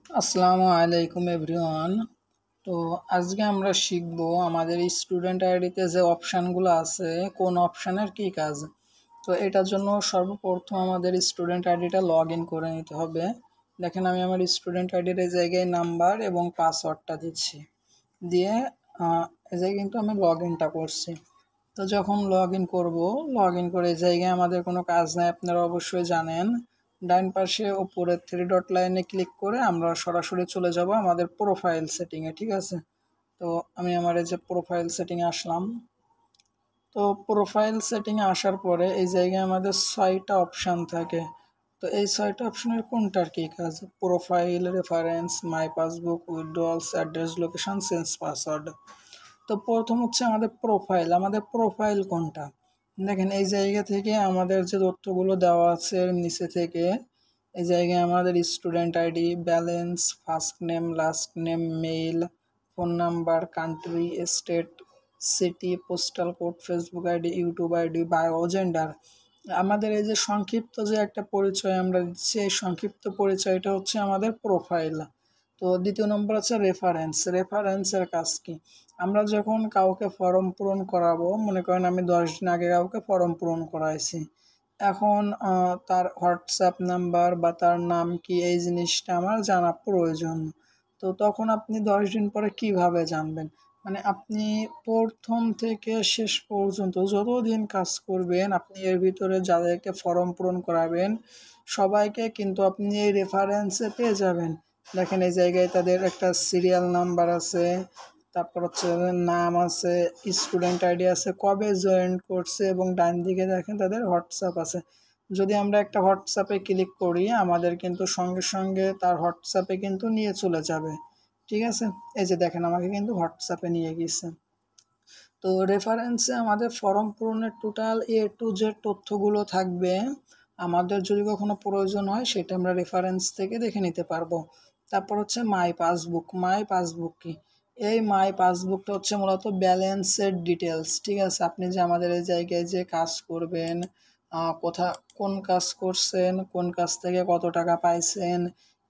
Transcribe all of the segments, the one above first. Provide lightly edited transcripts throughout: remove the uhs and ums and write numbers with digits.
আসসালামু আলাইকুম এভরিওয়ান। তো আজকে আমরা শিখব আমাদের স্টুডেন্ট আইডিতে যে অপশানগুলো আছে কোন অপশানের কি কাজ। তো এটার জন্য সর্বপ্রথম আমাদের স্টুডেন্ট আইডিটা লগ ইন করে নিতে হবে। দেখেন আমি আমার স্টুডেন্ট আইডির এই জায়গায় নাম্বার এবং পাসওয়ার্ডটা দিচ্ছি, দিয়ে এই জায়গায় কিন্তু আমি লগ ইনটা করছি। তো যখন লগ ইন করবো, লগ ইন করে এই জায়গায় আমাদের কোনো কাজ নাই, আপনারা অবশ্যই জানেন। ডাইন পাশে ওপরে থ্রি ডট লাইনে ক্লিক করে আমরা সরাসরি চলে যাব আমাদের প্রোফাইল সেটিংয়ে। ঠিক আছে, তো আমি আমার এই যে প্রোফাইল সেটিংয়ে আসলাম। তো প্রোফাইল সেটিংয়ে আসার পরে এই জায়গায় আমাদের 6টা অপশান থাকে। তো এই 6টা অপশানের কোনটার কী কাজ? Profile, reference, my passbook, withdrawals, address, location, change password. তো প্রথম হচ্ছে আমাদের প্রোফাইল। আমাদের প্রোফাইল কোনটা? দেখেন এই জায়গা থেকে আমাদের যে তথ্যগুলো দেওয়া আছে এর নিচে থেকে এই জায়গায় আমাদের student ID, balance, first name, last name, mail, phone number, country, state, city, postal code, Facebook ID, YouTube ID, bio, gender. আমাদের এই যে সংক্ষিপ্ত যে একটা পরিচয় আমরা দিচ্ছি, এই সংক্ষিপ্ত পরিচয়টা হচ্ছে আমাদের প্রোফাইল। তো দ্বিতীয় নম্বর হচ্ছে রেফারেন্স। রেফারেন্সের কাজ কি? আমরা যখন কাউকে ফর্ম পূরণ করাবো, মনে করেন আমি 10 দিন আগে কাউকে ফর্ম পূরণ করাইছি, এখন তার হোয়াটসঅ্যাপ নাম্বার বা তার নাম কি এই জিনিসটা আমার জানা প্রয়োজন। তো তখন আপনি 10 দিন পরে কিভাবে জানবেন? মানে আপনি প্রথম থেকে শেষ পর্যন্ত যতদিন কাজ করবেন, আপনি এর ভিতরে যাদেরকে ফর্ম পূরণ করাবেন সবাইকে কিন্তু আপনি এই রেফারেন্সে পেয়ে যাবেন। দেখেন এই জায়গায় তাদের একটা সিরিয়াল নাম্বার আছে, তারপর হচ্ছে নাম আছে, স্টুডেন্ট আইডি আছে, কবে জয়েন করছে, এবং ডান দিকে দেখেন তাদের হোয়াটসঅ্যাপ আছে। যদি আমরা একটা হোয়াটসঅ্যাপে ক্লিক করি আমাদের কিন্তু সঙ্গে সঙ্গে তার হোয়াটসঅ্যাপে কিন্তু নিয়ে চলে যাবে। ঠিক আছে, এই যে দেখেন আমাকে কিন্তু হোয়াটসঅ্যাপে নিয়ে গিয়েছে। তো রেফারেন্সে আমাদের ফর্ম পূরণের টোটাল A to Z তথ্যগুলো থাকবে। আমাদের যদি কখনো প্রয়োজন হয় সেটা আমরা রেফারেন্স থেকে দেখে নিতে পারবো। তারপর হচ্ছে মাই পাসবুক। মাই পাসবুক কি? এই মাই পাসবুকটা হচ্ছে মূলত ব্যালেন্সের ডিটেলস। ঠিক আছে, আপনি যে আমাদের এই জায়গায় যে কাজ করবেন, কোথা কোন কাজ করছেন, কোন কাজ থেকে কত টাকা পাইছেন,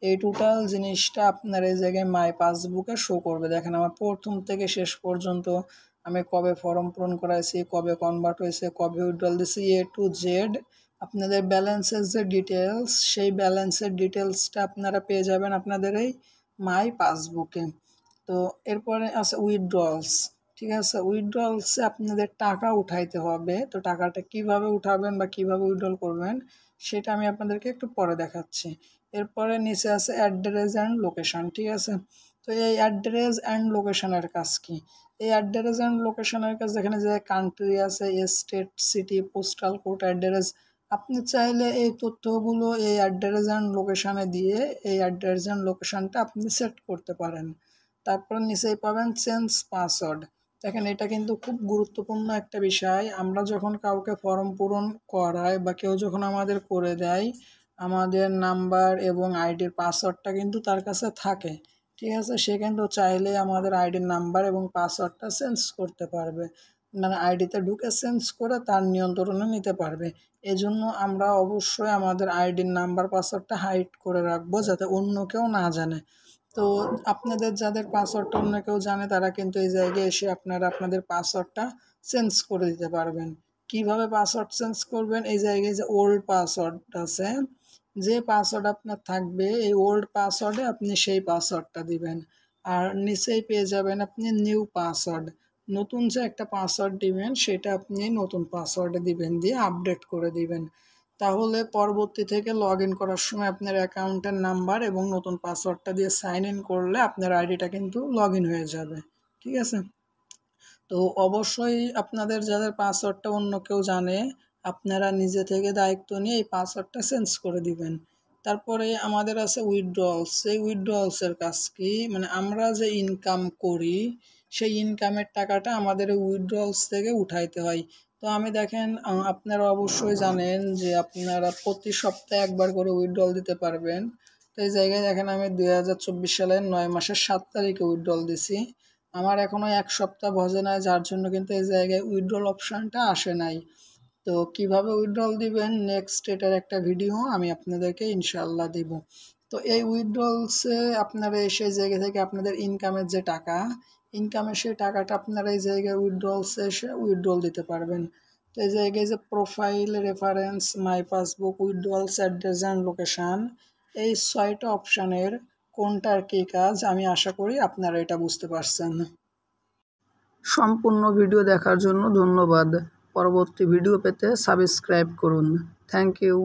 এই টোটাল জিনিসটা আপনার এই জায়গায় মাই পাসবুকে শো করবে। দেখেন আমার প্রথম থেকে শেষ পর্যন্ত আমি কবে ফর্ম পূরণ করাইছি, কবে কনভার্ট হয়েছে, কবে উইথড্রল দিছি, A to Z আপনাদের ব্যালেন্সের যে ডিটেলস, সেই ব্যালেন্সের ডিটেলসটা আপনারা পেয়ে যাবেন আপনাদের এই মাই পাসবুকে। তো এরপরে আছে উইথড্রলস। ঠিক আছে, উইথড্রলসে আপনাদের টাকা উঠাইতে হবে। তো টাকাটা কিভাবে উঠাবেন বা কিভাবে উইথড্রল করবেন সেটা আমি আপনাদেরকে একটু পরে দেখাচ্ছি। এরপরে নিচে আছে অ্যাড্রেস অ্যান্ড লোকেশান। ঠিক আছে, তো এই অ্যাড্রেস অ্যান্ড লোকেশানের কাজ কি? এই অ্যাড্রেস অ্যান্ড লোকেশনের কাছে এখানে যে কান্ট্রি আছে, state, city, postal code, address, আপনি চাইলে এই তথ্যগুলো এই অ্যাড্রেস অ্যান্ড লোকেশানে দিয়ে এই অ্যাড্রেস অ্যান্ড লোকেশানটা আপনি সেট করতে পারেন। তারপর নিচেই পাবেন চেঞ্জ পাসওয়ার্ড। দেখেন এটা কিন্তু খুব গুরুত্বপূর্ণ একটা বিষয়। আমরা যখন কাউকে ফর্ম পূরণ করাই বা কেউ যখন আমাদের করে দেয়, আমাদের নাম্বার এবং আইডির পাসওয়ার্ডটা কিন্তু তার কাছে থাকে। ঠিক আছে, সে কিন্তু চাইলে আমাদের আইডির নাম্বার এবং পাসওয়ার্ডটা চেঞ্জ করতে পারবে, মানে আইডিতে ঢুকে চেঞ্জ করে তার নিয়ন্ত্রণে নিতে পারবে। এজন্য আমরা অবশ্যই আমাদের আইডির নাম্বার পাসওয়ার্ডটা হাইড করে রাখবো যাতে অন্য কেউ না জানে। তো আপনাদের যাদের পাসওয়ার্ডটা অন্য কেউ জানে তারা কিন্তু এই জায়গায় এসে আপনারা আপনাদের পাসওয়ার্ডটা চেঞ্জ করে দিতে পারবেন। কিভাবে পাসওয়ার্ড চেঞ্জ করবেন? এই জায়গায় যে ওল্ড পাসওয়ার্ড আছে, যে পাসওয়ার্ড আপনার থাকবে এই ওল্ড পাসওয়ার্ডে আপনি সেই পাসওয়ার্ডটা দিবেন। আর নিচেই পেয়ে যাবেন আপনি নিউ পাসওয়ার্ড। নতুন যে একটা পাসওয়ার্ড দিবেন সেটা আপনি নতুন পাসওয়ার্ডে দিবেন, দিয়ে আপডেট করে দিবেন। তাহলে পরবর্তী থেকে লগ ইন করার সময় আপনার অ্যাকাউন্টের নাম্বার এবং নতুন পাসওয়ার্ডটা দিয়ে সাইন ইন করলে আপনার আইডিটা কিন্তু লগ ইন হয়ে যাবে। ঠিক আছে, তো অবশ্যই আপনাদের যাদের পাসওয়ার্ডটা অন্য কেউ জানে আপনারা নিজে থেকে দায়িত্ব নিয়ে এই পাসওয়ার্ডটা চেঞ্জ করে দিবেন। তারপরে আমাদের আছে উইথড্রলস। সেই উইথড্রলসের কাজ কি? মানে আমরা যে ইনকাম করি সেই ইনকামের টাকাটা আমাদের এই উইথড্রলস থেকে উঠাইতে হয়। তো আমি দেখেন আপনারা অবশ্যই জানেন যে আপনারা প্রতি সপ্তাহে একবার করে উইথড্রল দিতে পারবেন। তো এই জায়গায় দেখেন আমি 2024 সালের 9 মাসের 7 তারিখে উইথড্রল দিছি। আমার এখনও 1 সপ্তাহ ভজে নাই, যার জন্য কিন্তু এই জায়গায় উইথড্রল অপশানটা আসে নাই। তো কিভাবে উইথড্রল দিবেন নেক্সট এটার একটা ভিডিও আমি আপনাদেরকে ইনশাআল্লাহ দিব। তো এই উইথড্রলসে আপনারা সেই জায়গা থেকে আপনাদের ইনকামের যে টাকা, ইনকামের সেই টাকাটা আপনারা এই জায়গায় উইথড্রলসে এসে উইথড্রল দিতে পারবেন। তো এই জায়গায় যে profile, reference, my passbook, withdrawals, address and location, এই 6টা অপশানের কোনটার কী কাজ আমি আশা করি আপনারা এটা বুঝতে পারছেন। সম্পূর্ণ ভিডিও দেখার জন্য ধন্যবাদ। পরবর্তী ভিডিও পেতে সাবস্ক্রাইব করুন। Thank you.